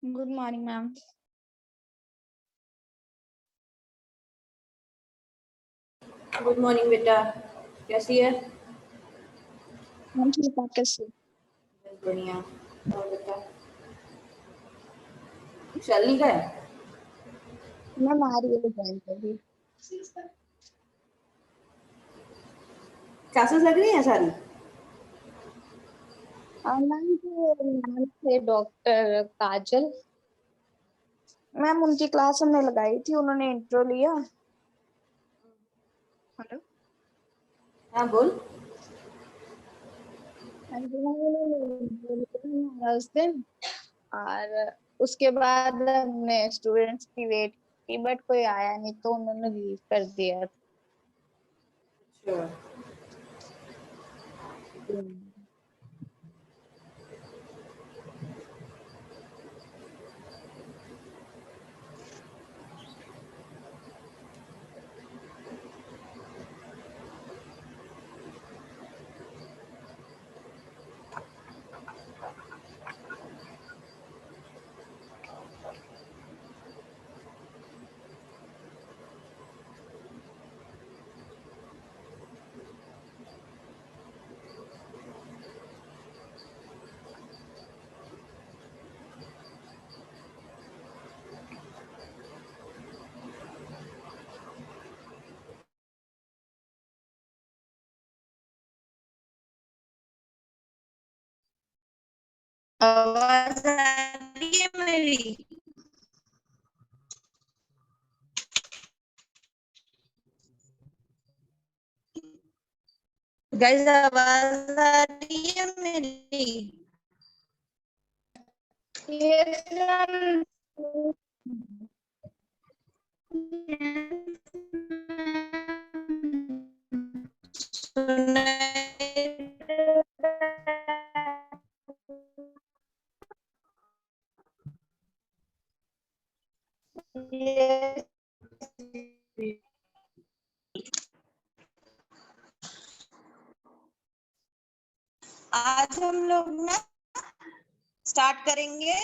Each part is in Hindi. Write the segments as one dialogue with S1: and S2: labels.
S1: Good morning ma'am.
S2: Good morning बेटा, कैसी है?
S1: मैम ठीक, आप कैसे?
S2: बस बढ़िया। और बेटा चल नहीं गए?
S1: मैम आ रही है ज्वाइन अभी।
S2: क्लासेस लग रही हैं सारी?
S1: मैम जो मैम थे डॉक्टर काजल मैम, उनकी क्लास हमने लगाई थी, उन्होंने इंट्रो लिया। हेलो।
S2: हाँ बोल।
S1: हाँ जी मैम, उन्होंने intro लिया उस दिन, और उसके बाद हमने स्टूडेंट्स की वेट की, बट कोई आया नहीं तो उन्होंने लीव कर दिया।
S2: अच्छा,
S3: आवाज आ रही है मेरी? गाइस आवाज आ रही है मेरी?
S1: Yes, ma'am.
S3: आज हम लोग ना स्टार्ट करेंगे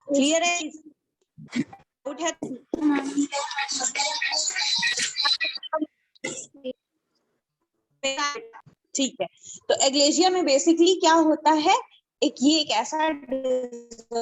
S3: क्लियर है? आउट है? ठीक है, तो एग्लेशिया में बेसिकली क्या होता है, ये एक ऐसा डिसऑर्डर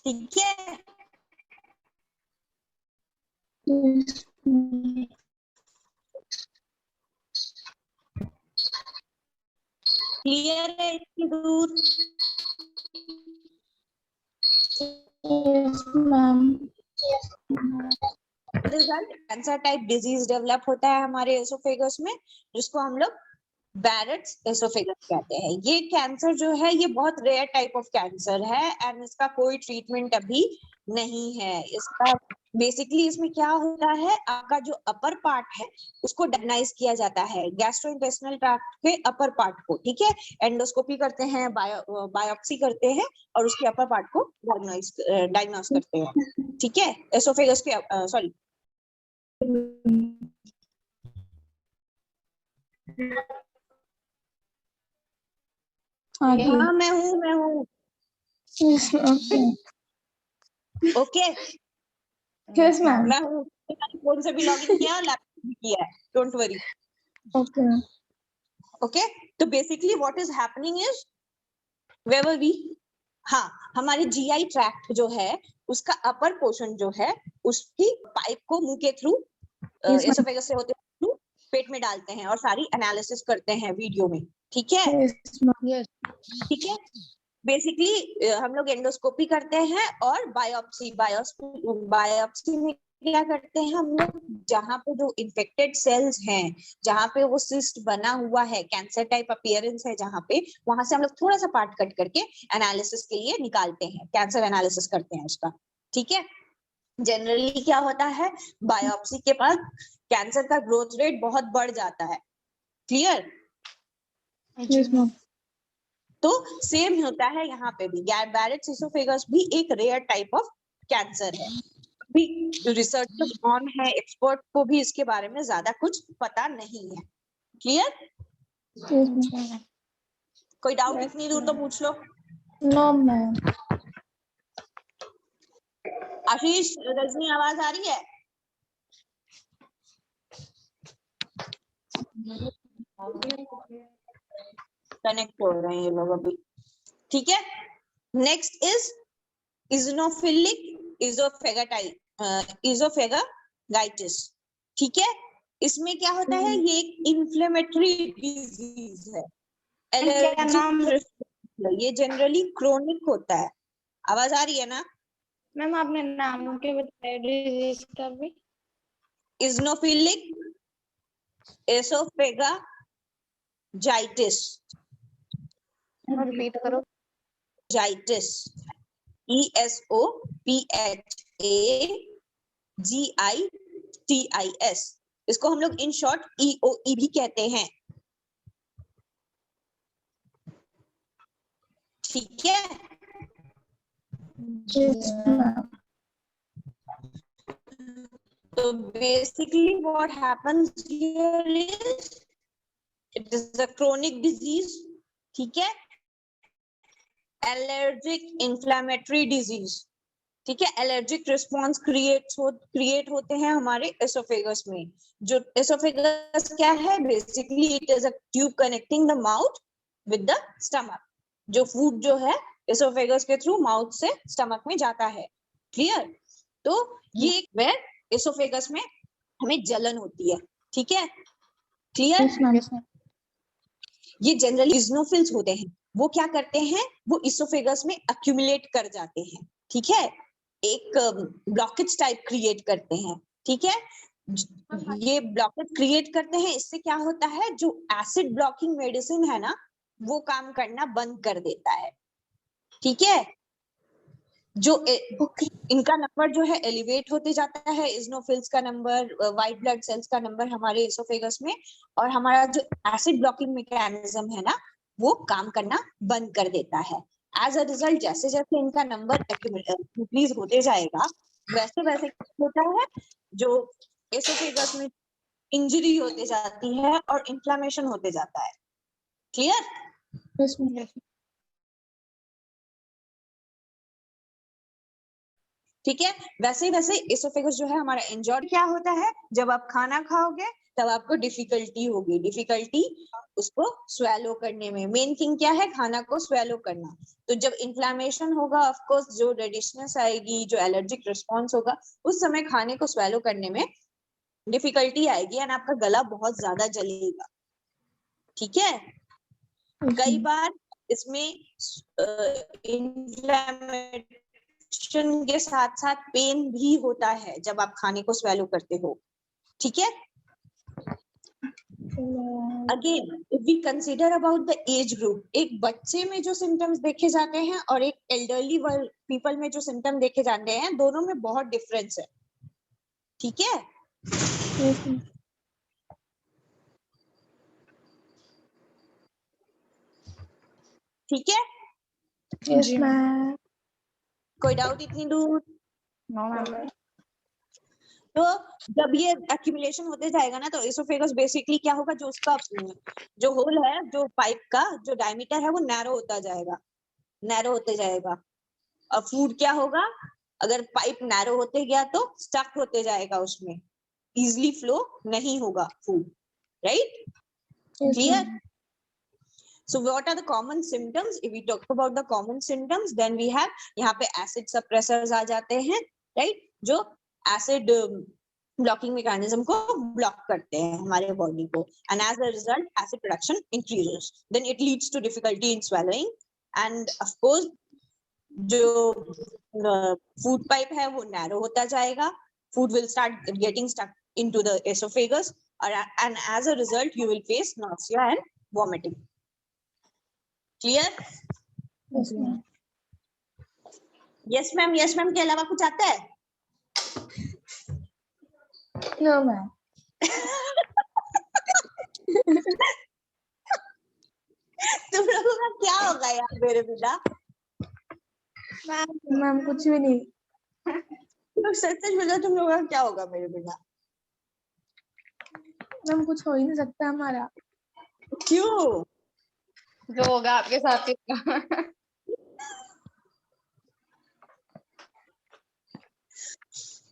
S3: ठीक है। क्लियर है इसकी दूर? Result cancer type disease develop होता है हमारे एसोफेगस में, जिसको हम लोग बैरेट्स एसोफेगस कहते हैं। ये कैंसर जो है ये बहुत रेयर टाइप ऑफ कैंसर है एंड इसका कोई ट्रीटमेंट अभी नहीं है। इसका बेसिकली इसमें क्या होता है, आपका जो अपर पार्ट है उसको डायग्नाइज किया जाता है, गैस्ट्रोइंटेस्टिनल ट्रैक्ट के अपर पार्ट को, ठीक है। एंडोस्कोपी करते हैं, बायोप्सी करते हैं और उसके अपर पार्ट को डायग्नोज करते हैं, ठीक है। एसोफेगस के सॉरी हाँ मैं हूँ ओके।
S1: Yes ma'am.
S3: मैं हूँ, फोन से भी लॉगिन किया और लैपटॉप भी किया है, डोंट वरी।
S1: ओके
S3: ओके, तो basically what is happening is where were we, हाँ, हमारे जीआई ट्रैक्ट जो है उसका अपर पोर्शन जो है उसकी पाइप को मुंह के थ्रू एसोफेगस से होते थ्रू पेट में डालते हैं और सारी एनालिसिस करते हैं वीडियो में, ठीक है।
S1: Yes.
S3: ठीक है, बेसिकली हम लोग एंडोस्कोपी करते हैं और बायोप्सी में क्या करते हैं हम लोग, जहाँ पे जो इन्फेक्टेड सेल्स हैं, जहाँ पे वो सिस्ट बना हुआ है, कैंसर टाइप अपीयरेंस है जहाँ पे, वहां से हम लोग थोड़ा सा पार्ट कट करके एनालिसिस के लिए निकालते हैं, कैंसर एनालिसिस करते हैं उसका, ठीक है। जनरली क्या होता है, बायोप्सी के बाद कैंसर का ग्रोथ रेट बहुत बढ़ जाता है, क्लियर।
S1: Yes, ma'am.
S3: तो सेम होता है यहाँ पे भी, बैरेट्स एसोफेगस भी एक रेयर टाइप ऑफ कैंसर है। भी रिसर्चर्स ऑन है, एक्सपर्ट को भी इसके बारे में ज्यादा कुछ पता नहीं है, क्लियर।
S1: Yes, ma'am.
S3: कोई डाउट इतनी दूर तो पूछ लो।
S1: No, ma'am.
S3: आशीष, रजनी, आवाज आ रही है? कनेक्ट हो रहे हैं ये लोग अभी, ठीक है। नेक्स्ट इज इजोनोफिलिक इजोफेगाइटिस, ठीक है। इसमें क्या होता है, ये एक इन्फ्लेमेटरी डिजीज है, एलर्जिक, ये जनरली क्रोनिक होता है। आवाज आ रही है ना?
S1: मैम आपने नाम के बताया डिजीज का भी?
S3: इजोनोफिलिक एसोफेगाइटिस,
S1: रिपीट करो।
S3: जाइटिस, ESOPHAGITIS, इसको हम लोग इन शॉर्ट EOE भी कहते हैं, ठीक है।
S1: Yes, ma'am.
S3: तो basically what happens here is it is a chronic disease, ठीक है, एलर्जिक इन्फ्लेमेटरी डिजीज, ठीक है। एलर्जिक रिस्पॉन्स क्रिएट होते हैं हमारे एसोफेगस में। जो एसोफेगस क्या है, basically it is a tube connecting the mouth with the stomach. जो फूड जो है एसोफेगस के थ्रू माउथ से स्टमक में जाता है, क्लियर। तो ये वेयर एसोफेगस में हमें जलन होती है, ठीक है, clear.
S1: Yes, ma'am. Yes, ma'am.
S3: ये जनरली इजोनोफिल्स होते हैं, वो क्या करते हैं, वो इसोफेगस में अक्यूमुलेट कर जाते हैं, ठीक है, एक ब्लॉकेज टाइप क्रिएट करते हैं, ठीक है। ये ब्लॉकेज क्रिएट करते हैं, इससे क्या होता है, जो एसिड ब्लॉकिंग मेडिसिन है ना, वो काम करना बंद कर देता है, ठीक है। जो इनका नंबर जो है एलिवेट होते जाता है, इजोनोफिल्स का नंबर, व्हाइट ब्लड सेल्स का नंबर हमारे इसोफेगस में, और हमारा जो एसिड ब्लॉकिंग मैकेनिज्म है ना, वो काम करना बंद कर देता है। एज अ रिजल्ट जैसे जैसे इनका नंबर इंक्रीज होते जाएगा, वैसे वैसे होता है, जो इसोफेगस में इंजरी होते जाती है और इन्फ्लेमेशन होते जाता है, clear.
S1: Yes, ma'am. Yes, ma'am.
S3: ठीक है, वैसे वैसे इसोफेगस जो है हमारा इंजर्ड क्या होता है, जब आप खाना खाओगे तब आपको डिफिकल्टी होगी, डिफिकल्टी उसको स्वेलो करने में। मेन थिंग क्या है, खाना को स्वेलो करना। तो जब इन्फ्लेमेशन होगा, ऑफ कोर्स जो रेडिशनेस आएगी, जो एलर्जिक रिस्पॉन्स होगा, उस समय खाने को स्वेलो करने में डिफिकल्टी आएगी एंड आपका गला बहुत ज्यादा जलेगा, ठीक है। कई बार इसमें इन्फ्लेमेशन के साथ साथ पेन भी होता है जब आप खाने को स्वेलो करते हो, ठीक है। Again if we consider about the age group, एक बच्चे में जो सिम्टम्स देखे जाते हैं और एक एल्डरली पीपल में जो सिम्टम देखे जाते हैं, दोनों में बहुत डिफरेंस है, ठीक है।
S1: Yes, ma'am.
S3: ठीक है,
S1: Yes, ma'am.
S3: कोई डाउट इतनी दूर?
S1: No, ma'am.
S3: तो जब ये एक्यूमुलेशन होते जाएगा ना, तो इसोफेगस बेसिकली क्या होगा, जो उसका जो होल है, जो पाइप का जो डायमीटर है, वो नैरो होता जाएगा, नैरो होते जाएगा। और फूड क्या होगा, अगर पाइप नैरो होते गया तो स्टक होते जाएगा, उसमें इजिली फ्लो नहीं होगा food, right,
S1: Yes,
S3: clear.
S1: ma'am.
S3: So what are the common symptoms? If we talk about the common symptoms, then we have यहाँ पे acid suppressors आ जाते हैं, right? जो acid ब्लॉकिंग मैकेनिज्म को ब्लॉक करते हैं हमारे बॉडी को, and as a result acid production increases, then it leads to difficulty in swallowing, and of course जो फूड पाइप है वो नैरो होता जाएगा, food will start getting stuck into the esophagus, and as a result you will face nausea and vomiting. Clear?
S1: Yes, ma'am.
S3: Yes ma'am, yes ma'am के अलावा कुछ आता है?
S1: No, ma'am.
S3: तुम लोगों का क्या होगा यार मेरे बिना?
S1: मैम कुछ भी नहीं।
S3: तो सच सच बोलो, तुम लोगों का क्या होगा मेरे बिना?
S1: मैम कुछ हो ही नहीं सकता हमारा।
S3: क्यों?
S1: जो होगा आपके साथ ही होगा।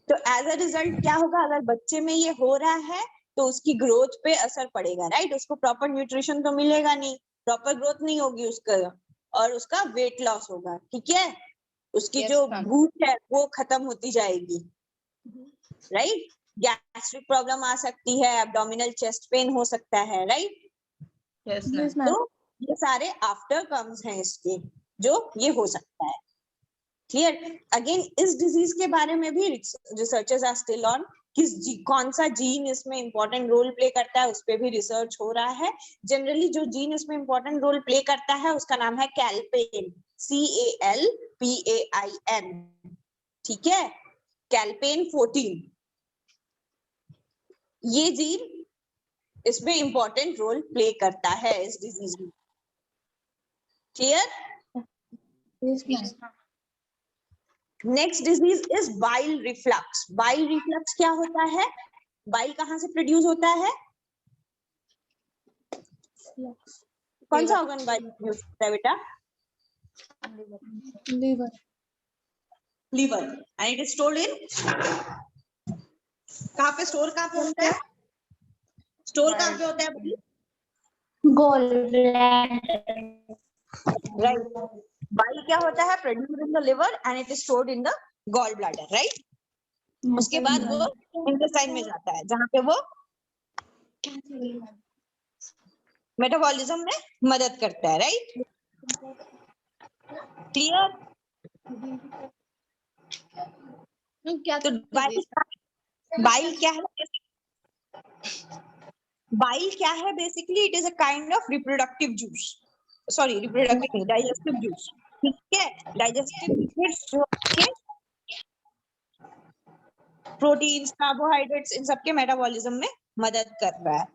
S3: तो एज अ रिजल्ट क्या होगा, अगर बच्चे में ये हो रहा है तो उसकी ग्रोथ पे असर पड़ेगा, राइट? उसको प्रॉपर न्यूट्रिशन तो मिलेगा नहीं, प्रॉपर ग्रोथ नहीं होगी उसका, और उसका वेट लॉस होगा, ठीक है? उसकी
S1: Yes,
S3: जो
S1: ma'am.
S3: भूख है वो खत्म होती जाएगी, राइट? गैस्ट्रिक प्रॉब्लम आ सकती है, एब्डोमिनल चेस्ट पेन हो सकता है, राइट?
S1: Yes, ma'am.
S3: तो ये सारे आफ्टर कम्स हैं इसके, जो ये हो सकता है। क्लियर? अगेन इस डिजीज के बारे में भी रिसर्चर्स आर स्टिल ऑन, कौन सा जीन इसमें इंपॉर्टेंट रोल प्ले करता है, उस पर भी रिसर्च हो रहा है। जनरली जो जीन इसमें इंपॉर्टेंट रोल प्ले करता है उसका नाम है कैल्पेन, CALPAIN, ठीक है? कैल्पेन 14, ये जीन इसमें इंपॉर्टेंट रोल प्ले करता है इस डिजीज में। Clear?
S1: Yes, ma'am.
S3: Next disease is bile reflux. Bile reflux क्या होता है? बाइल कहाँ से प्रोड्यूस होता है? कौन सा ऑर्गन बाइल प्रोड्यूस करता है बेटा?
S1: Liver.
S3: Liver, and it is stored in, कहाँ पे स्टोर, कहाँ पे होता है? स्टोर कहाँ पे होता है?
S1: Gallbladder.
S3: राइट, बाइल क्या होता है? Produced in the liver and it is stored in the gall bladder, right? उसके बाद वो इंटेस्टाइन में जाता है, जहाँ पे वो मेटाबॉलिज्म में मदद करता है, राइट? क्लियर?
S1: क्या
S3: तो बाइल क्या है? बाइल क्या है? Basically it is a kind of reproductive juice, sorry reproductive नहीं, डाइजेस्टिव जूस, ठीक है? डाइजेस्टिव लिक्विड्स जो के प्रोटीन्स, कार्बोहाइड्रेट्स, इन सबके मेटाबॉलिज्म में मदद कर रहा है,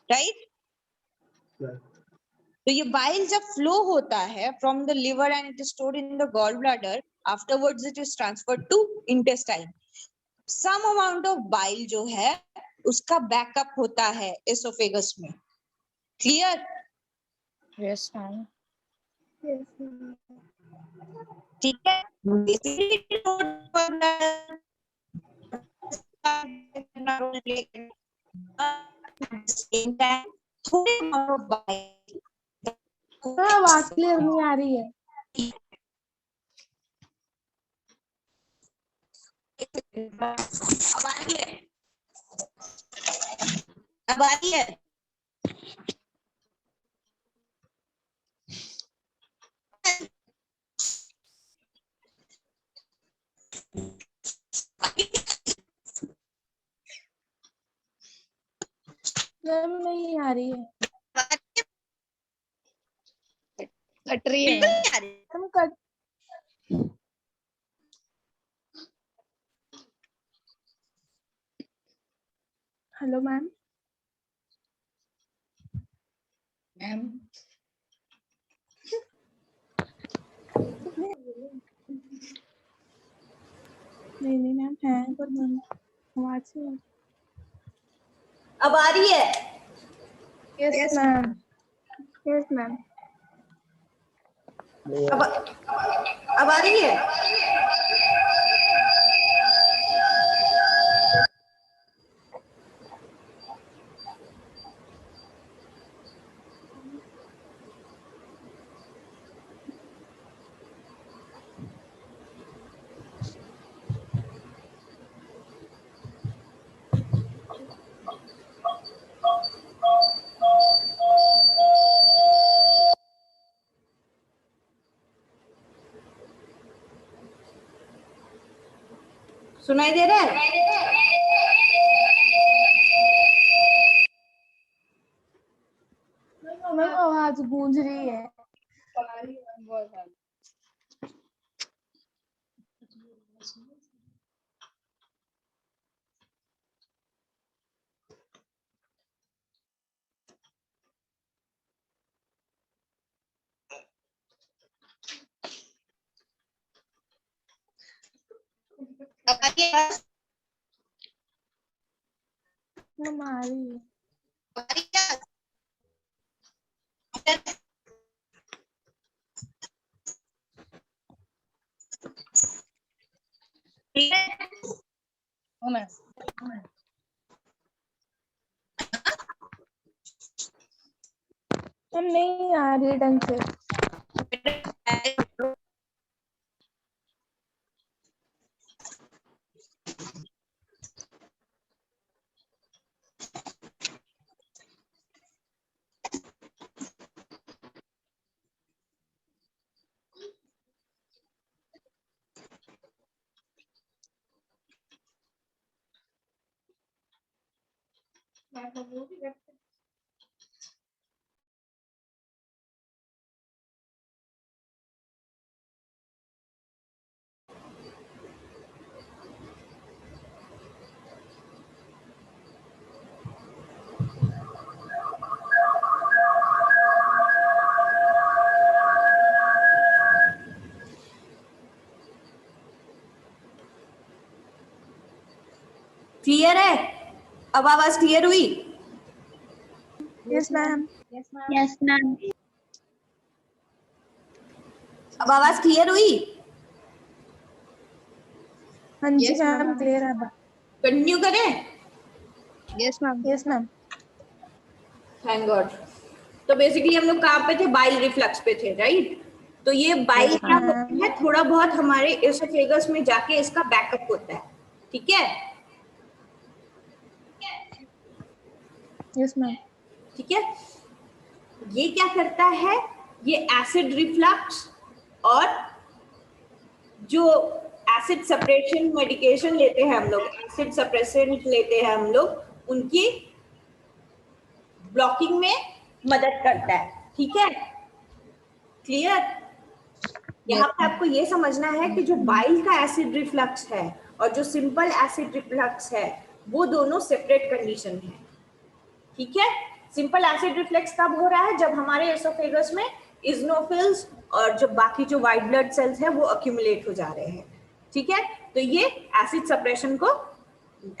S3: राइट? तो ये बाइल जब फ्लो होता है from the liver and it is stored in the gall bladder, afterwards it is transferred to intestine. Some amount of bile जो है उसका बैकअप होता है एसोफेगस में। Clear?
S1: Yes, ma'am. Yes, ma'am.
S3: ठीक है? बेसिकली थोड़े अमाउंट ऑफ बाइल
S1: आवाज क्लियर नहीं आ रही है।
S3: अब आ रही है? अब आ रही है?
S1: मैम नहीं आ रही है, कट रही है
S3: बिल्कुल नहीं आ रही।
S1: हम कट। Hello ma'am. मैम नहीं नहीं मैम है पर मैम आवाज से।
S2: अब आ रही है?
S1: Yes ma'am. Yes ma'am.
S2: अब आ रही है? सुनाई दे रहा है?
S1: आवाज गूंज रही है बहुत ज्यादा। हमारी हम नहीं आ रही ढंग से।
S2: क्लियर है? अब आवाज क्लियर हुई?
S1: Yes ma'am.
S4: Yes ma'am.
S2: अब आवाज क्लियर हुई?
S1: हाँ जी मैम क्लियर है।
S2: कंटिन्यू करें?
S1: Yes ma'am. Yes ma'am.
S2: Thank God. तो बेसिकली हम लोग कहाँ पे थे? बाइल रिफ्लक्स पे थे, राइट? तो ये बाइल क्या होता है, थोड़ा बहुत हमारे एसोफेगस में जाके इसका बैकअप होता है, ठीक है?
S1: Yes ma'am.
S2: ठीक है, ये क्या करता है, ये एसिड रिफ्लक्स और जो एसिड सप्रेशन मेडिकेशन लेते हैं हम लोग, एसिड सप्रेसेंट लेते हैं हम लोग, उनकी ब्लॉकिंग में मदद करता है, ठीक है? क्लियर? यहाँ पे आपको ये समझना है कि जो बाइल का एसिड रिफ्लक्स है और जो सिंपल एसिड रिफ्लक्स है वो दोनों सेपरेट कंडीशन है, ठीक है? सिंपल एसिड रिफ्लक्स कब हो रहा है? जब हमारे एसोफेगस में इजनोफिल्स और जो बाकी जो व्हाइट ब्लड सेल्स है वो अक्यूमुलेट हो जा रहे हैं, ठीक है? तो ये एसिड सप्रेशन को,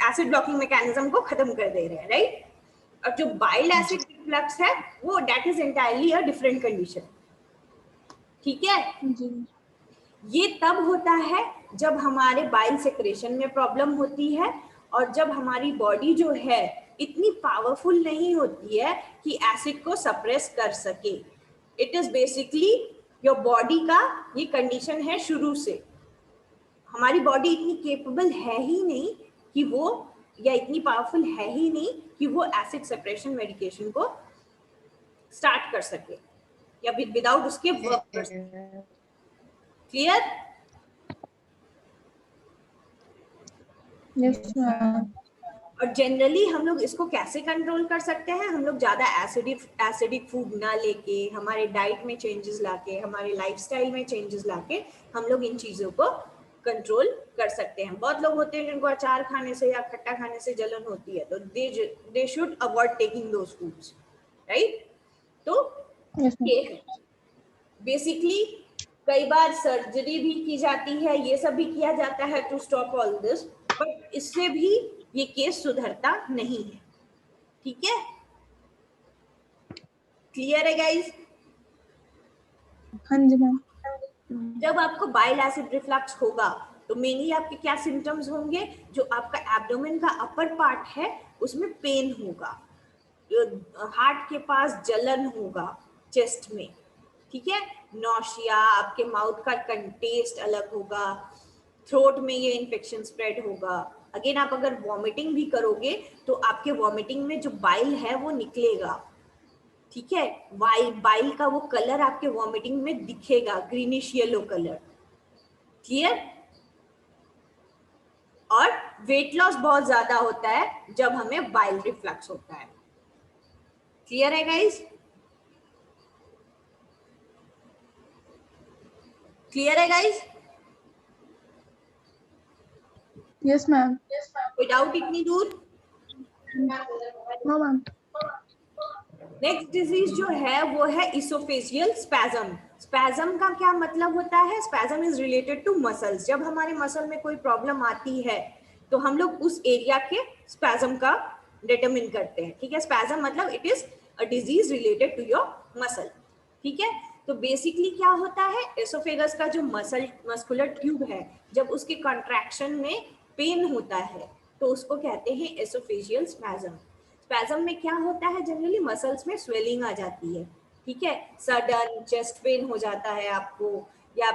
S2: एसिड ब्लॉकिंग मैकेनिज्म को खत्म कर दे रहे हैं, राइट? और जो बाइल एसिड रिफ्लक्स है वो that is entirely a different condition, ठीक है? ये तब होता है जब हमारे बाइल सेक्रेशन में प्रॉब्लम होती है और जब हमारी बॉडी जो है इतनी पावरफुल नहीं होती है कि एसिड को सप्रेस कर सके। It is basically your body का ये कंडीशन है शुरू से। हमारी बॉडी इतनी केपेबल है ही नहीं कि वो, या इतनी पावरफुल है ही नहीं कि वो एसिड सेपरेशन मेडिकेशन को स्टार्ट कर सके या विदाउट उसके वर्क कर सके। क्लियर?
S1: Yes ma'am.
S2: और जनरली हम लोग इसको कैसे कंट्रोल कर सकते हैं? हम लोग ज्यादा एसिडिक फूड ना लेके, हमारे डाइट में चेंजेस लाके, हमारे लाइफस्टाइल में चेंजेस लाके हम लोग इन चीजों को कंट्रोल कर सकते हैं। बहुत लोग होते हैं जिनको अचार खाने से या खट्टा खाने से जलन होती है, तो they should avoid taking those foods, right? तो बेसिकली कई बार सर्जरी भी की जाती है, ये सब भी किया जाता है to stop all this, but इससे भी ये केस सुधरता नहीं है, ठीक है? क्लियर है गाइस?
S1: हाँ जी मैम।
S2: जब आपको बाइल एसिड रिफ्लक्स होगा तो मेनली आपके क्या सिम्टम्स होंगे? जो आपका एब्डोमेन का अपर पार्ट है उसमें पेन होगा, हार्ट के पास जलन होगा चेस्ट में, ठीक है? नौशिया, आपके माउथ का टेस्ट अलग होगा, थ्रोट में ये इन्फेक्शन स्प्रेड होगा। अगेन आप अगर वॉमिटिंग भी करोगे तो आपके वॉमिटिंग में जो बाइल है वो निकलेगा, ठीक है? बाइल का वो कलर आपके वॉमिटिंग में दिखेगा, ग्रीनिश येलो कलर। क्लियर? और वेट लॉस बहुत ज्यादा होता है जब हमें बाइल रिफ्लक्स होता है। क्लियर है गाइस? क्लियर है गाइस?
S1: Yes ma'am.
S2: कोई डाउट इतनी दूर?
S1: No ma'am.
S2: नेक्स्ट डिजीज जो है वो है इसोफेजियल स्पैज्म। स्पैज्म का क्या मतलब होता है? Spasm is related to muscles. जब हमारे मसल में कोई प्रॉब्लम आती है तो हम लोग उस एरिया के स्पैज्म का डिटरमिन करते हैं। ठीक है, स्पैज्म मतलब it is a disease related to your muscle. ठीक है, तो बेसिकली क्या होता है, एसोफेगस का जो मस्कुलर ट्यूब है, जब उसके कॉन्ट्रैक्शन में पेन होता है तो उसको कहते हैं एसोफेजियल स्पैज्म। स्पैज्म में क्या होता है, जनरली मसल्स में स्वेलिंग आ जाती है। ठीक है, सडन चेस्ट पेन हो जाता है आपको, या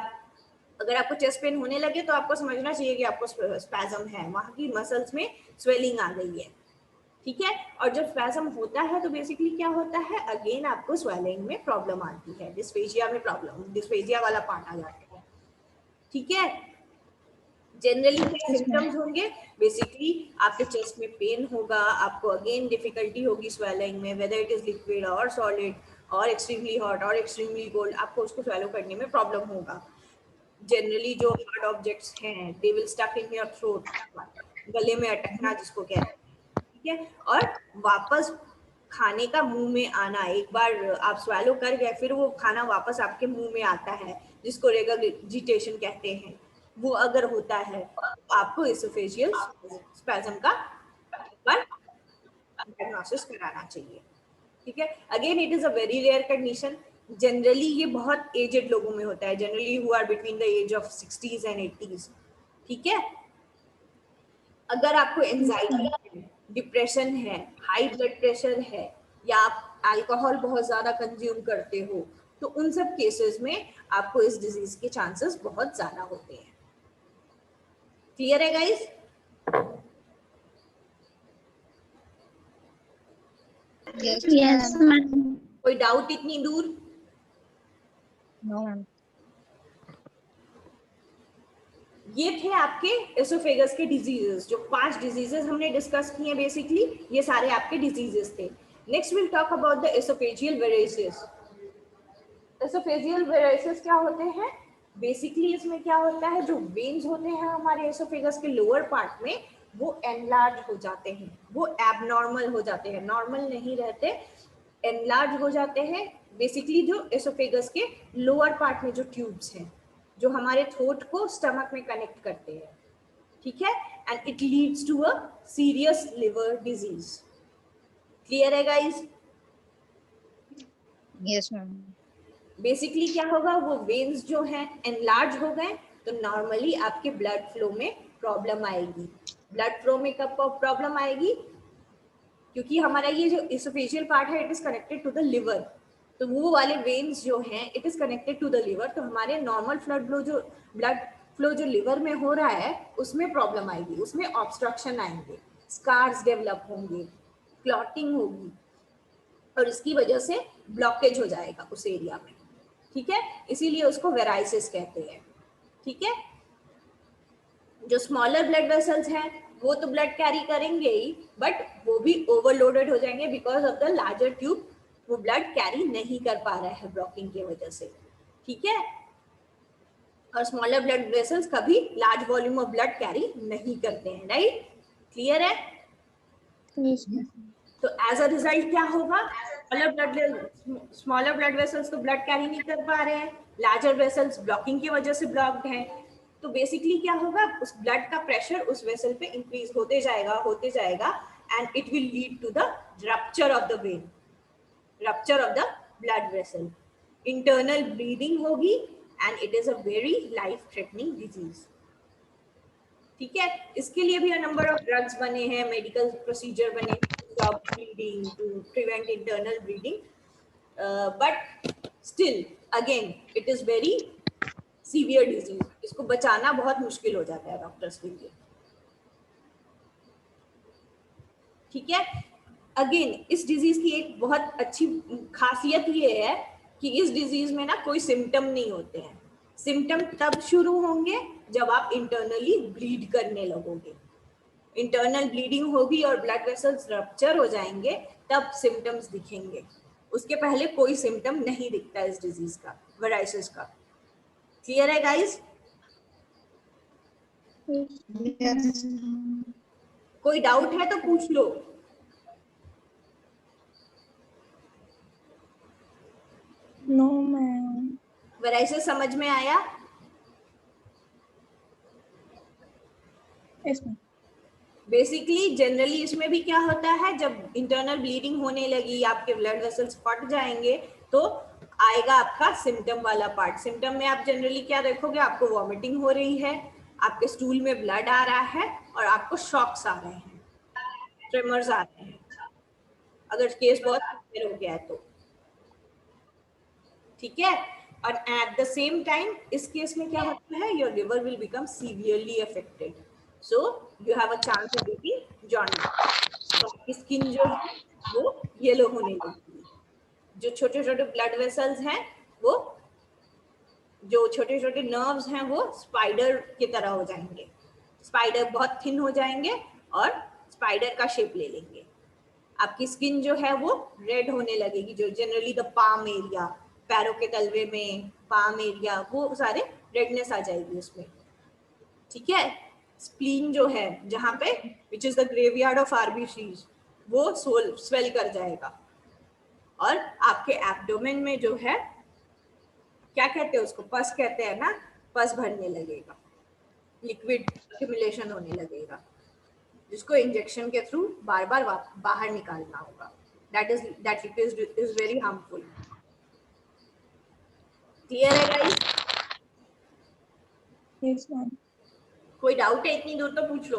S2: अगर आपको चेस्ट पेन होने लगे तो आपको समझना चाहिए कि आपको स्पैज्म है, वहां की मसल्स में स्वेलिंग आ गई है। ठीक है, और जब स्पैज्म होता है तो बेसिकली क्या होता है, अगेन आपको स्वेलिंग में प्रॉब्लम आती है, डिस्फेजिया में प्रॉब्लम, डिस्फेजिया वाला पार्ट आ जाता है। ठीक है, जनरली क्या सिम्टम्स होंगे, बेसिकली आपके चेस्ट में पेन होगा, आपको अगेन डिफिकल्टी होगी स्वेलिंग में, वेदर इट इज लिक्विड और सॉलिड और एक्सट्रीमली हॉट और एक्सट्रीमली कोल्ड, आपको उसको स्वेलो करने में प्रॉब्लम होगा। जनरली जो हार्ड ऑब्जेक्ट्स हैं they will stuck in your throat, गले में अटकना जिसको कहते हैं। ठीक है, और वापस खाने का मुंह में आना, एक बार आप स्वेलो कर गए फिर वो खाना वापस आपके मुंह में आता है, जिसको रेगर्जिटेशन कहते हैं, वो अगर होता है तो आपको एसोफेजियल स्पैज्म का डायग्नोसिस कराना चाहिए। ठीक है, again it is a very rare condition. Generally ये बहुत एजेड लोगों में होता है, generally who are between the age of 60s and 80s। ठीक है, अगर आपको एंजाइटी है, डिप्रेशन है, हाई ब्लड प्रेशर है, या आप अल्कोहल बहुत ज्यादा कंज्यूम करते हो, तो उन सब केसेस में आपको इस डिजीज के चांसेस बहुत ज्यादा होते हैं। क्लियर है गाइस?
S1: Yes ma'am.
S2: कोई डाउट इतनी दूर?
S1: No ma'am.
S2: ये थे आपके एसोफेगस के डिजीजेस, जो 5 डिजीजेस हमने डिस्कस किए हैं, बेसिकली ये सारे आपके डिजीजेस थे। Next will talk about the oesophageal varices. Oesophageal varices क्या होते हैं? बेसिकली इसमें क्या होता है, जो वेन्स होते हैं हमारे एसोफेगस के लोअर पार्ट में, वो एनलार्ज हो जाते हैं, वो एबनॉर्मल हो जाते हैं, नॉर्मल नहीं रहते, एनलार्ज हो जाते हैं। बेसिकली जो एसोफेगस के लोअर पार्ट में जो ट्यूब्स हैं, जो हमारे थ्रोट को स्टमक में कनेक्ट करते हैं। ठीक है, and it leads to a serious liver disease. Clear है गाइस?
S1: Yes ma'am.
S2: बेसिकली क्या होगा, वो वेन्स जो हैं एनलार्ज हो गए तो नॉर्मली आपके ब्लड फ्लो में प्रॉब्लम आएगी। ब्लड फ्लो में कब प्रॉब्लम आएगी? क्योंकि हमारा ये जो एसोफेजियल पार्ट है it is connected to the liver, तो वो वाले वेन्स जो हैं it is connected to the liver, तो हमारे नॉर्मल ब्लड फ्लो जो लिवर में हो रहा है उसमें प्रॉब्लम आएगी, उसमें ऑब्स्ट्रक्शन आएंगे, स्कार्स डेवलप होंगे, क्लॉटिंग होगी, और इसकी वजह से ब्लॉकेज हो जाएगा उस एरिया में। ठीक है, इसीलिए उसको वेराइसिस कहते हैं। ठीक है, जो स्मॉलर ब्लड वेसल्स हैं वो तो ब्लड कैरी करेंगे ही, बट वो भी ओवरलोडेड हो जाएंगे because of the larger tube, वो ब्लड कैरी नहीं कर पा रहा है ब्लॉकिंग की वजह से। ठीक है, और स्मॉलर ब्लड वेसल्स कभी large volume of blood carry नहीं करते हैं। राइट? क्लियर है? तो एज अ रिजल्ट क्या होगा, स्मॉलर ब्लड वेसल्स तो ब्लड कैरी नहीं कर पा रहे हैं, लार्जर वेसल्स ब्लॉकिंग की वजह से ब्लॉक्ड हैं, तो बेसिकली क्या होगा, उस ब्लड का प्रेशर उस वेसल पे इंक्रीज होते जाएगा and it will lead to the rupture of the vein, rupture of the blood vessel, internal bleeding होगी and it is a very life threatening disease. ठीक है, इसके लिए भी नंबर ऑफ ड्रग्स बने हैं, मेडिकल प्रोसीजर बने stop bleeding, to prevent internal bleeding, but still again it is very severe disease, इसको बचाना बहुत मुश्किल हो जाता है डॉक्टर्स के लिए। ठीक है, अगेन इस डिजीज की एक बहुत अच्छी खासियत ये है कि इस डिजीज में ना कोई सिम्टम नहीं होते हैं, सिम्टम तब शुरू होंगे जब आप इंटरनली ब्लीड करने लगोगे। इंटरनल ब्लीडिंग होगी और ब्लड वेसल्स रप्चर हो जाएंगे तब सिम्टम्स दिखेंगे, उसके पहले कोई सिम्टम नहीं दिखता इस डिजीज का, वेराइसिस का। क्लियर है गाइस? कोई डाउट है तो पूछ लो।
S1: No ma'am.
S2: वेराइसिस समझ में आया?
S1: Yes ma'am.
S2: बेसिकली जनरली इसमें भी क्या होता है, जब इंटरनल ब्लीडिंग होने लगी, आपके ब्लड वेसल्स फट जाएंगे, तो आएगा आपका सिम्टम वाला पार्ट। सिम्टम में आप जनरली क्या देखोगे, आपको वॉमिटिंग हो रही है, आपके स्टूल में ब्लड आ रहा है और आपको शॉक्स आ रहे हैं, ट्रेमर्स आ रहे हैं, अगर केस बहुत सीवियर हो गया है तो। ठीक है? और एट द सेम टाइम इस केस में क्या होता है, your liver will become severely affected, so you have a chance of getting jaundice. तो आपकी स्किन जो है वो येलो होने लगती है, जो छोटे छोटे ब्लड वेसल्स हैं, वो जो छोटे छोटे नर्व्स हैं वो स्पाइडर की तरह हो जाएंगे, स्पाइडर बहुत थिन हो जाएंगे और स्पाइडर का शेप ले लेंगे। आपकी स्किन जो है वो रेड होने लगेगी, जो जनरली द पाम एरिया, पैरों के तलवे में पाम एरिया, वो सारे रेडनेस आ जाएगी उसमें। ठीक है? स्प्लीन जो है जहां पे, which is the graveyard of RBCs, वो स्वेल कर जाएगा। और आपके एब्डोमेन में जो है, क्या कहते हैं उसको, पस कहते हैं ना, पस भरने लगेगा, लिक्विड एक्यूमुलेशन होने लगेगा, जिसको इंजेक्शन के थ्रू बार बार बाहर निकालना होगा। that is very harmful. Clear है गाइस?
S1: Yes ma'am.
S2: कोई डाउट है इतनी दूर तो पूछ लो।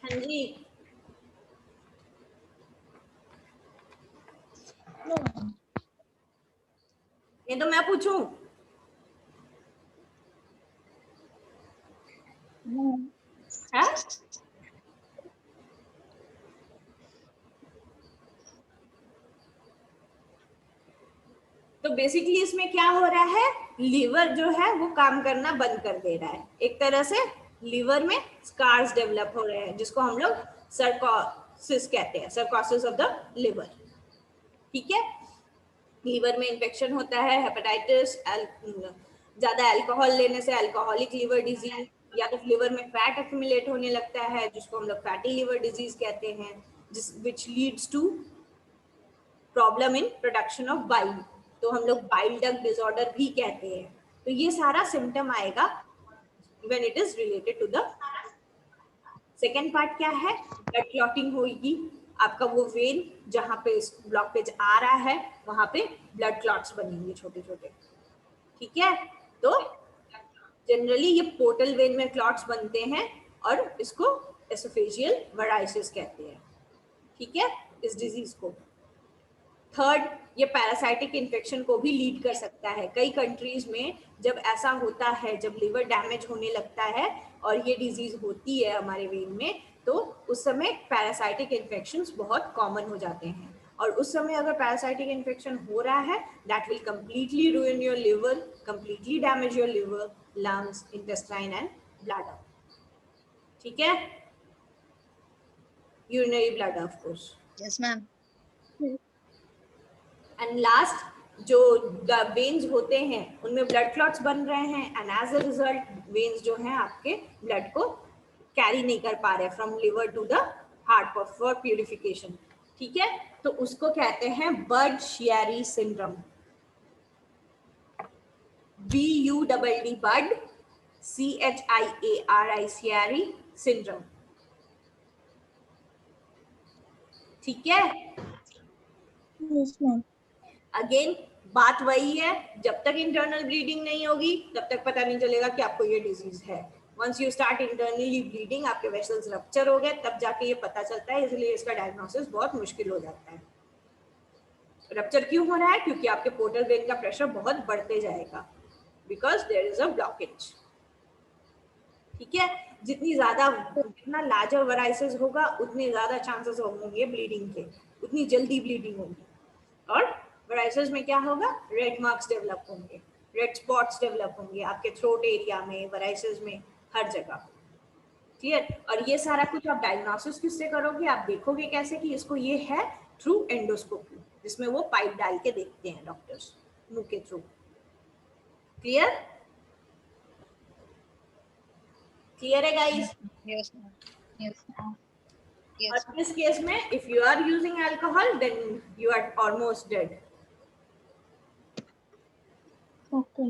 S2: हाँ जी, ये तो मैं पूछूं? है? तो बेसिकली इसमें क्या हो रहा है, लीवर जो है वो काम करना बंद कर दे रहा है, एक तरह से लीवर में स्कार्स डेवलप हो रहे हैं, जिसको हम लोग सर्कोसिस कहते हैं, सर्कोसिस ऑफ द लिवर। ठीक है? लीवर में इन्फेक्शन होता है, हेपेटाइटिस, ज्यादा अल्कोहल लेने से अल्कोहलिक लिवर डिजीज, या तो लिवर में फैट एक्यूमुलेट होने लगता है, जिसको हम लोग फैटी लिवर डिजीज कहते हैं, जिस which leads to problem in production of bile, तो हम लोग बाइल डक्ट डिसऑर्डर भी कहते हैं। तो ये सारा सिम्टम आएगा when it is related to the. Second part क्या है, ब्लड क्लॉटिंग होगी, आपका वो वेन जहां पे ब्लॉकेज आ रहा है वहां पे ब्लड क्लॉट्स बनेंगे छोटे छोटे। ठीक है? तो जनरली ये पोर्टल वेन में क्लॉट्स बनते हैं और इसको एसोफेजियल वेराइसिस कहते हैं। ठीक है? इस डिजीज को। थर्ड, ये पैरासाइटिक इन्फेक्शन को भी लीड कर सकता है। कई कंट्रीज में जब ऐसा होता है, जब लिवर डैमेज होने लगता है और ये डिजीज होती है हमारे वेन में, तो उस समय पैरासाइटिक इन्फेक्शंस बहुत कॉमन हो जाते हैं। और उस समय अगर पैरासाइटिक इन्फेक्शन हो रहा है, that will completely ruin your liver, completely damage your liver, lungs, intestine and bladder. ठीक है? Urinary bladder of course.
S1: Yes ma'am.
S2: And last, जो वेन्स होते हैं उनमें ब्लड क्लॉट्स बन रहे हैं, and as a result veins जो हैं आपके ब्लड को कैरी नहीं कर पा रहे from liver to the heart for purification. ठीक है? तो उसको कहते हैं बर्ड-शियारी syndrome, BUDD bird, CHIARI syndrome. ठीक है?
S1: Yes ma'am.
S2: अगेन बात वही है, जब तक इंटरनल ब्लीडिंग नहीं होगी तब तक पता नहीं चलेगा कि आपको ये डिजीज है। Once you start internally bleeding, आपके वेसल्स रप्चर हो गए, तब जाके ये पता चलता है, इसलिए इसका डायग्नोसिस बहुत मुश्किल हो जाता है। रप्चर क्यों हो रहा है? क्योंकि आपके पोर्टल वेन का प्रेशर बहुत बढ़ते जाएगा, because there is a blockage. ठीक है? जितना लार्जर वेराइसिस होगा, उतने ज्यादा चांसेस होंगे ब्लीडिंग के, उतनी जल्दी ब्लीडिंग होगी और वराइसिस में क्या होगा, रेड मार्क्स डेवलप होंगे, रेड स्पॉट्स डेवलप होंगे आपके थ्रोट एरिया में, वराइसिस में, हर जगह। क्लियर? और ये सारा कुछ आप डायग्नोसिस किससे करोगे, आप देखोगे कैसे कि इसको ये है थ्रू एंडोस्कोपी, जिसमें वो पाइप डाल के देखते हैं डॉक्टर्स मुंह के थ्रू। क्लियर? क्लियर है guys?
S1: Yes ma'am, yes ma'am, yes
S2: और इस केस में if you are using alcohol then you are almost dead.
S1: Okay.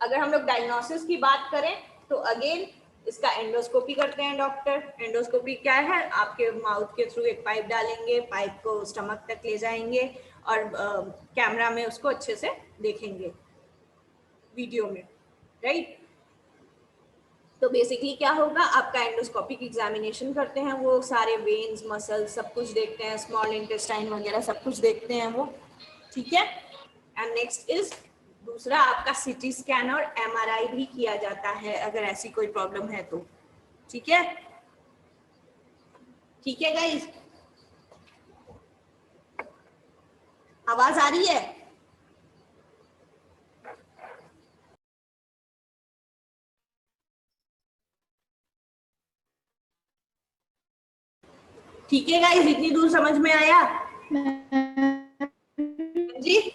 S2: अगर हम लोग डायग्नोसिस की बात करें तो अगेन इसका एंडोस्कोपी करते हैं डॉक्टर। एंडोस्कोपी क्या है, आपके माउथ के थ्रू एक पाइप डालेंगे, पाइप को स्टमक तक ले जाएंगे और कैमरा में उसको अच्छे से देखेंगे वीडियो में, राइट? तो बेसिकली क्या होगा, आपका एंडोस्कोपिक एग्जामिनेशन करते हैं, वो सारे वेन्स, मसल्स सब कुछ देखते हैं, स्मॉल इंटेस्टाइन वगैरह सब कुछ देखते हैं वो, ठीक है। एंड नेक्स्ट इज दूसरा आपका सीटी स्कैन और एमआरआई भी किया जाता है अगर ऐसी कोई प्रॉब्लम है तो, ठीक है। ठीक है गाइस, आवाज आ रही है? ठीक है गाइस, इतनी दूर समझ में आया जी?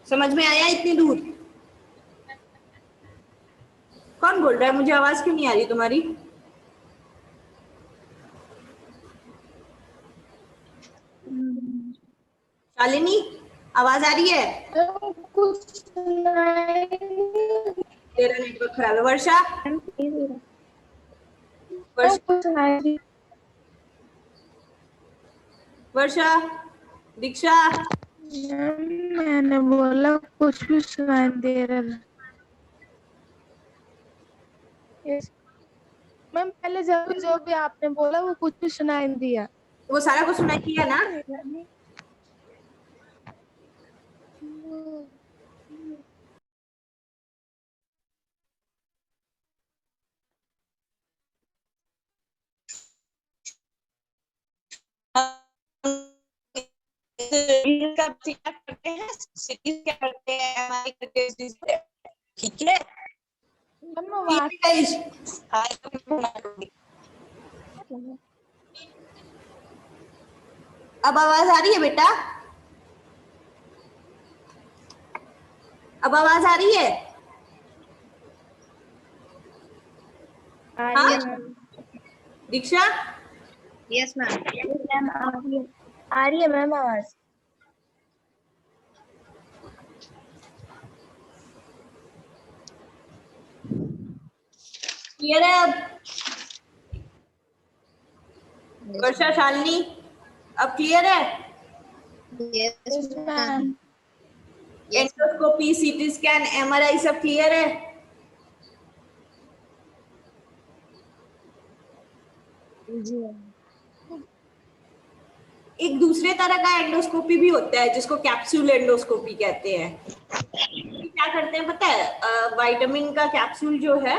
S2: समझ में आया इतनी दूर? कौन बोल रहा है, मुझे आवाज क्यों नहीं आ रही तुम्हारी? शालिनी आवाज आ रही है?
S1: कुछ नहीं,
S2: तेरा नेटवर्क खराब है। वर्षा,
S1: कुछ नहीं।
S2: वर्षा, दीक्षा,
S1: मैंने बोला कुछ भी सुनाई दे रहा है। यस मैम, पहले जब जो भी आपने बोला वो कुछ भी सुनाई नहीं दिया।
S2: वो सारा कुछ सुनाई दिया ना?
S3: करते हैं, सिटीज क्या करते हैं, एमआरआई करते हैं, ठीक है।
S2: गाइस, अब आवाज आ रही है बेटा? अब आवाज आ रही है? हाँ? दीक्षा,
S1: यस मैम, आ रही है मैम आवाज।
S2: क्लियर है अब? वर्षा, शालिनी, अब क्लियर है?
S1: Yes ma'am,
S2: endoscopy, CT scan, MRI सब क्लियर है?
S1: जी।
S2: एक दूसरे तरह का एंडोस्कोपी भी होता है जिसको कैप्सूल एंडोस्कोपी कहते हैं। क्या करते हैं पता है, विटामिन का कैप्सूल जो है,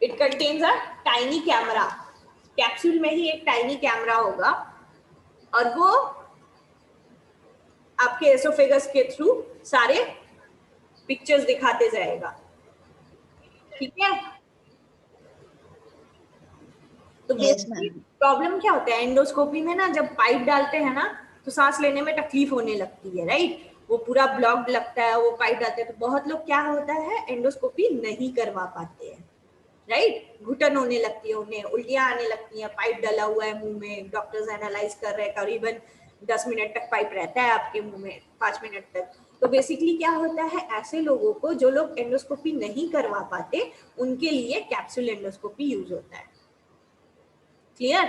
S2: it contains a tiny camera. Capsule में ही एक टाइनी कैमरा होगा और वो आपके एसोफेगस के थ्रू सारे पिक्चर्स दिखाते जाएगा, ठीक है। तो बेसिकली प्रॉब्लम क्या होता है एंडोस्कोपी में ना, जब पाइप डालते हैं ना तो सांस लेने में तकलीफ होने लगती है, राइट? वो पूरा ब्लॉक्ड लगता है, वो पाइप डालते हैं तो बहुत लोग क्या होता है एंडोस्कोपी नहीं करवा पाते हैं, राइट? घुटन होने लगती है, उन्हें उल्टियां आने लगती हैं, पाइप डला हुआ है मुंह में, डॉक्टर्स एनालाइज कर रहे हैं, करीबन 10 मिनट तक पाइप रहता है आपके मुंह में, 5 मिनट तक। तो बेसिकली क्या होता है, ऐसे लोगों को जो लोग एंडोस्कोपी नहीं करवा पाते उनके लिए कैप्सूल एंडोस्कोपी यूज होता है। क्लियर?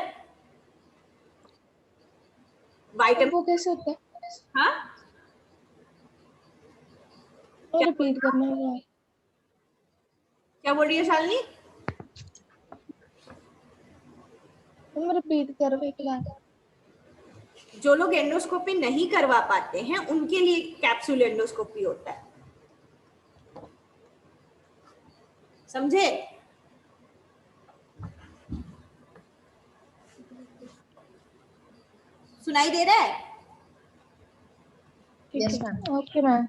S2: विटामिन
S1: वो कैसे होता है?
S2: हाँ,
S1: रिपीट करना है।
S2: क्या बोल रही है शालिनी?
S1: तुम रिपीट करो एक बार।
S2: जो लोग एंडोस्कोपी नहीं करवा पाते हैं उनके लिए कैप्सूल एंडोस्कोपी होता है, समझे? सुनाई दे रहा है?
S1: Yes ma'am. Okay ma'am.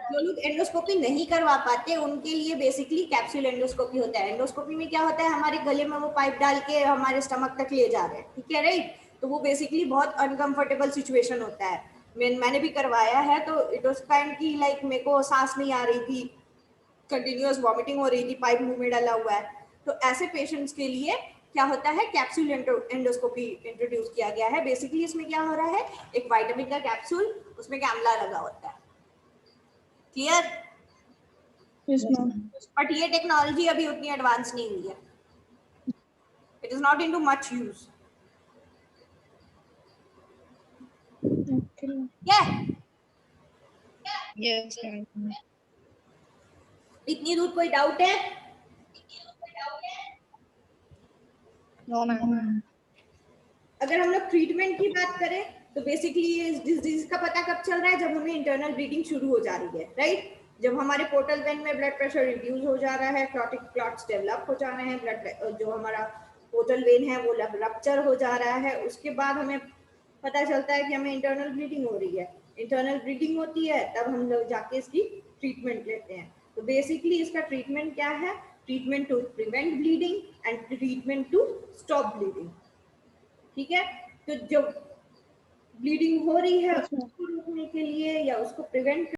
S2: जो लोग एंडोस्कोपी नहीं करवा पाते उनके लिए बेसिकली कैप्सूल एंडोस्कोपी होता है। एंडोस्कोपी में क्या होता है, हमारे गले में वो पाइप डाल के हमारे स्टमक तक ले जा रहे हैं, ठीक है, राइट। तो वो बेसिकली बहुत अनकंफर्टेबल सिचुएशन होता है। मैंने भी करवाया है, तो इट वाज काइंड की लाइक मेरे को सांस नहीं आ रही थी, कंटिन्यूअस वॉमिटिंग हो रही थी, पाइप मुंह में डाला हुआ है। तो ऐसे पेशेंट्स के लिए क्या होता है, कैप्सूल एंडोस्कोपी इंट्रोड्यूस किया गया है। बेसिकली इसमें क्या हो रहा है, एक विटामिन का कैप्सूल, उसमें कैमला लगा होता है, क्लियर?
S1: Yes ma'am.
S2: बट ये टेक्नोलॉजी अभी उतनी एडवांस नहीं हुई है, it is not into much use.
S1: Okay. Yes ma'am.
S2: इतनी दूर कोई डाउट है?
S1: No ma'am.
S2: अगर हम लोग ट्रीटमेंट की बात करें तो बेसिकली इस डिजीज का पता कब चल रहा है, जब हमें इंटरनल ब्लीडिंग शुरू हो जा रही है, राइट। जब हमारे पोर्टल वेन में ब्लड प्रेशर रिड्यूस हो जा रहा है, क्लॉट्स डेवलप हो जा रहे हैं, ब्लड जो हमारा पोर्टल वेन है वो रप्चर हो जा रहा है, उसके बाद हमें पता चलता है कि हमें इंटरनल ब्लीडिंग हो रही है। इंटरनल ब्लीडिंग होती है तब हम लोग जाके इसकी ट्रीटमेंट लेते हैं। तो बेसिकली इसका ट्रीटमेंट क्या है, treatment to prevent bleeding and treatment to stop bleeding, ठीक है। तो जो ब्लीडिंग हो रही है उसको रोकने के लिए या उसको प्रिवेंट